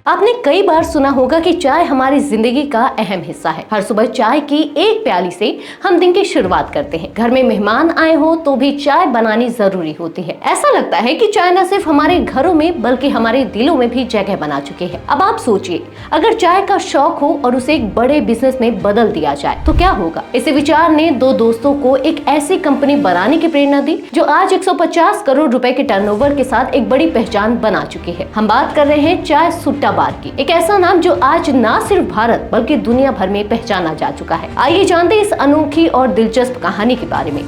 आपने कई बार सुना होगा कि चाय हमारी जिंदगी का अहम हिस्सा है। हर सुबह चाय की एक प्याली से हम दिन की शुरुआत करते हैं। घर में मेहमान आए हो तो भी चाय बनानी जरूरी होती है। ऐसा लगता है कि चाय न सिर्फ हमारे घरों में बल्कि हमारे दिलों में भी जगह बना चुकी है। अब आप सोचिए, अगर चाय का शौक हो और उसे एक बड़े बिजनेस में बदल दिया जाए तो क्या होगा। इसी विचार ने दो दोस्तों को एक ऐसी कंपनी बनाने की प्रेरणा दी जो आज 150 करोड़ रुपए के टर्नओवर के साथ एक बड़ी पहचान बना चुकी है। हम बात कर रहे हैं चाय सुट्टा बार की, एक ऐसा नाम जो आज ना सिर्फ भारत बल्कि दुनिया भर में पहचाना जा चुका है। आइए जानते हैं इस अनोखी और दिलचस्प कहानी के बारे में।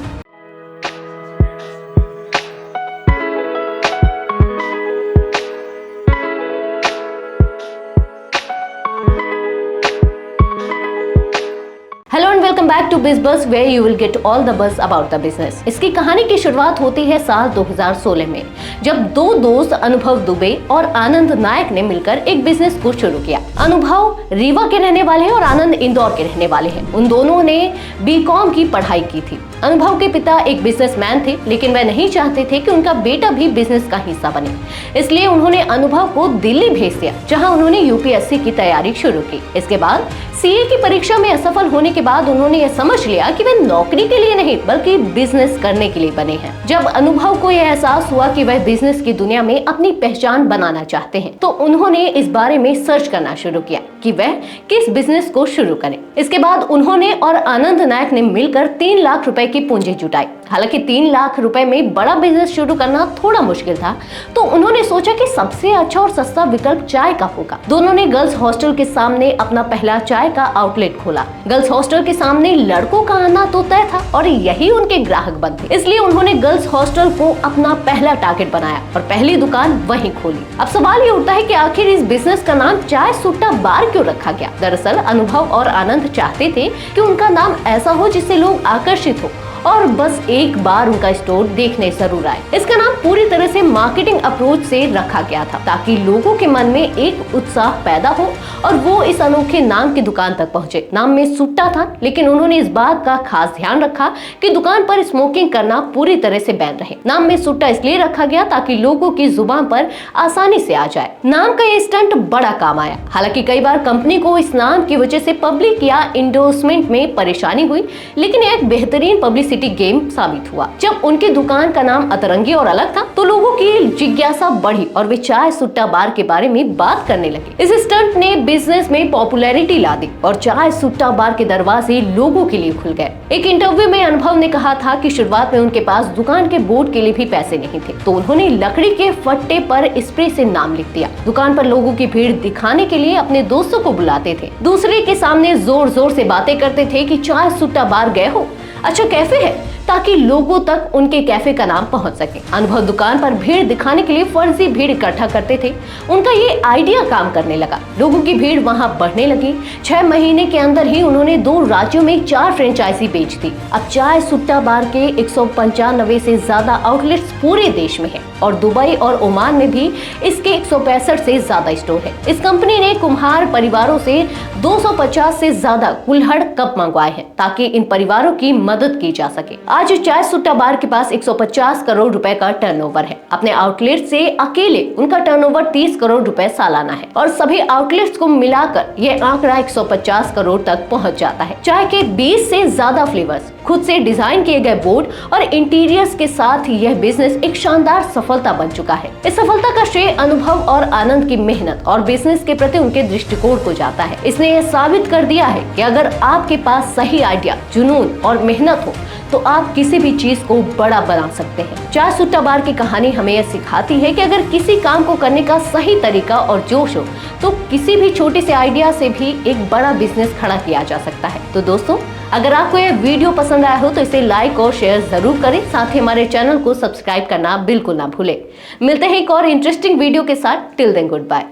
Hello and welcome back to BizBuzz where you will get all the buzz about the business. इसकी कहानी की शुरुआत होती है साल 2016 में, जब दो दोस्त अनुभव दुबे और आनंद नायक ने मिलकर एक बिजनेस को शुरू किया। अनुभव रीवा के रहने वाले हैं और आनंद इंदौर के रहने वाले हैं। उन दोनों ने बीकॉम की पढ़ाई की थी। अनुभव के पिता एक बिजनेसमैन थे, लेकिन वह नहीं चाहते थे कि उनका बेटा भी बिजनेस का हिस्सा बने। इसलिए उन्होंने अनुभव को दिल्ली भेज दिया, जहां उन्होंने यूपीएससी की तैयारी शुरू की। इसके बाद सीए की परीक्षा में असफल होने के बाद उन्होंने यह समझ लिया कि वे नौकरी के लिए नहीं बल्कि बिजनेस करने के लिए बने हैं। जब अनुभव को यह एहसास हुआ कि वह बिजनेस की दुनिया में अपनी पहचान बनाना चाहते हैं, तो उन्होंने इस बारे में सर्च करना शुरू किया कि वह किस बिजनेस को शुरू करें। इसके बाद उन्होंने और आनंद नायक ने मिलकर 3 लाख रुपए की पूंजी जुटाई। हालांकि 3 लाख रुपए में बड़ा बिजनेस शुरू करना थोड़ा मुश्किल था, तो उन्होंने सोचा कि सबसे अच्छा और सस्ता विकल्प चाय का होगा। दोनों ने गर्ल्स हॉस्टल के सामने अपना पहला चाय का आउटलेट खोला। गर्ल्स हॉस्टल के सामने लड़कों का आना तो तय था और यही उनके ग्राहक बनते, इसलिए उन्होंने गर्ल्स हॉस्टल को अपना पहला टारगेट बनाया और पहली दुकान वहीं खोली। अब सवाल ये उठता है कि आखिर इस बिजनेस का नाम चाय सुट्टा बार क्यों रखा गया। दरअसल अनुभव और आनंद चाहते थे कि उनका नाम ऐसा हो जिससे लोग आकर्षित हो और बस एक बार उनका स्टोर देखने जरूर आए। इसका नाम पूरी तरह से मार्केटिंग अप्रोच से रखा गया था ताकि लोगों के मन में एक उत्साह पैदा हो और वो इस अनोखे नाम की दुकान तक पहुंचे। नाम में सुट्टा था, लेकिन उन्होंने इस बात का खास ध्यान रखा कि दुकान पर स्मोकिंग करना पूरी तरह से बैन रहे। नाम में सुट्टा इसलिए रखा गया ताकि लोगों की जुबान पर आसानी से आ जाए। नाम का ये स्टंट बड़ा काम आया। हालांकि कई बार कंपनी को इस नाम की वजह से पब्लिक या इंडोर्समेंट में परेशानी हुई, लेकिन एक बेहतरीन पब्लिसिटी गेम साबित हुआ। जब उनकी दुकान का नाम अतरंगी और अलग था तो लोगों की जिज्ञासा बढ़ी और वे चाय सुट्टा बार के बारे में बात करने लगे। इस स्टंट ने बिजनेस में पॉपुलैरिटी ला दी और चाय सुट्टा बार के दरवाजे लोगों के लिए खुल गए। एक इंटरव्यू में अनुभव ने कहा था कि शुरुआत में उनके पास दुकान के बोर्ड के लिए भी पैसे नहीं थे, तो उन्होंने लकड़ी के फट्टे पर स्प्रे से नाम लिख दिया। दुकान पर लोगों की भीड़ दिखाने के लिए अपने दोस्तों को बुलाते थे, दूसरे के सामने जोर जोर से बातें करते थे कि चाय सुट्टा बार गए हो, अच्छा कैफे है, ताकि लोगों तक उनके कैफे का नाम पहुंच सके। अनुभव दुकान पर भीड़ दिखाने के लिए फर्जी भीड़ इकट्ठा करते थे। उनका ये आइडिया काम करने लगा, लोगों की भीड़ वहां बढ़ने लगी। 6 महीने के अंदर ही उन्होंने 2 राज्यों में 4 फ्रेंचाइजी बेच दी। अब चाय सुट्टा बार के 195 से ज्यादा आउटलेट्स पूरे देश में है और दुबई और ओमान में भी इसके 165 से ज्यादा स्टोर है। इस कंपनी ने कुम्हार परिवारों से 250 से ज्यादा कुल्हड़ कप मंगवाए हैं ताकि इन परिवारों की मदद की जा सके। आज चाय सुट्टा बार के पास 150 करोड़ रुपए का टर्नओवर है। अपने आउटलेट से अकेले उनका टर्नओवर 30 करोड़ रुपए सालाना है और सभी आउटलेट्स को मिलाकर यह आंकड़ा 150 करोड़ तक पहुंच जाता है। चाय के 20 से ज्यादा फ्लेवर्स, खुद से डिजाइन किए गए बोर्ड और इंटीरियर्स के साथ यह बिजनेस एक शानदार सफलता बन चुका है। इस सफलता का श्रेय अनुभव और आनंद की मेहनत और बिजनेस के प्रति उनके दृष्टिकोण को जाता है। इसने यह साबित कर दिया है कि अगर आपके पास सही आइडिया, जुनून और मेहनत हो तो आप किसी भी चीज को बड़ा बना सकते हैं। चाय सुट्टा बार की कहानी हमें यह सिखाती है कि अगर किसी काम को करने का सही तरीका और जोश हो तो किसी भी छोटे से आइडिया से भी एक बड़ा बिजनेस खड़ा किया जा सकता है। तो दोस्तों, अगर आपको यह वीडियो पसंद आया हो तो इसे लाइक और शेयर जरूर करें। साथ ही हमारे चैनल को सब्सक्राइब करना बिल्कुल ना भूलें। मिलते हैं एक और इंटरेस्टिंग वीडियो के साथ। Till then good bye.